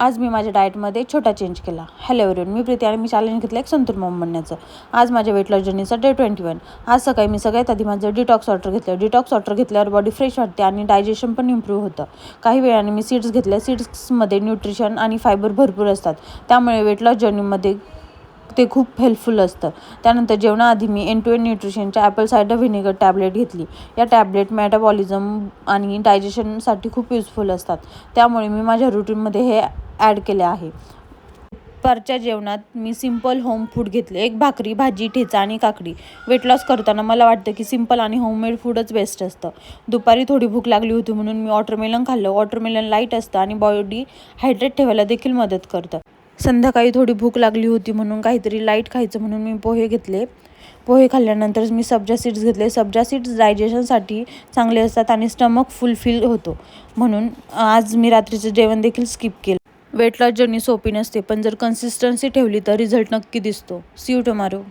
आज मी माझ्या डाएटमध्ये छोटा चेंज केला. हॅलो एव्हरीवन, मी प्रीती आणि मी चॅलेंज घेतलं एक संतुलित मॉम बनण्याचं. आज माझ्या वेट लॉस जर्नीचा डे 21. आज सकाळी मी सगळ्यात आधी माझं डिटॉक्स वॉटर घेतलं. डिटॉक्स वॉटर घेतल्यावर बॉडी फ्रेश वाटते आणि डायजेशन पण इम्प्रूव्ह होतं. काही वेळाने मी सीड्स घेतले. सीड्समध्ये न्यूट्रिशन आणि फायबर भरपूर असतात, त्यामुळे वेट लॉस जर्नीमध्ये ते खूप हेल्पफुल असतं. त्यानंतर जेवणाआधी मी N2N न्यूट्रिशनच्या ॲपल सायडर व्हिनेगर टॅबलेट घेतली. या टॅबलेट मेटाबॉलिझम आणि डायजेशनसाठी खूप युजफुल असतात, त्यामुळे मी माझ्या रुटीनमध्ये हे ॲड केले आहे. दुपारच्या जेवणात मी सिम्पल होम फूड घेतले. एक भाकरी, भाजी, ठेचा आणि काकडी. वेट लॉस करताना मला वाटतं की सिम्पल आणि होममेड फूडच बेस्ट असतं. दुपारी थोडी भूक लागली होती म्हणून मी वॉटरमेलन खाल्लं. वॉटरमेलन लाईट असतं आणि बॉडी हायड्रेट ठेवायला देखील मदत करतं. संध्याकाळी थोडी भूक लागली होती म्हणून काहीतरी लाईट खायचं म्हणून मी पोहे घेतले. पोहे खाल्ल्यानंतर मी सब्जा सीड्स घेतले. सब्जा सीड्स डायजेशनसाठी चांगले असतात आणि स्टमक फुलफिल होतो, म्हणून आज मी रात्रीचं जेवण देखील स्किप केलं. वेट लॉस जर्नी सोपी नसते, पण जर कन्सिस्टन्सी ठेवली तर रिझल्ट नक्की दिसतो. See you tomorrow.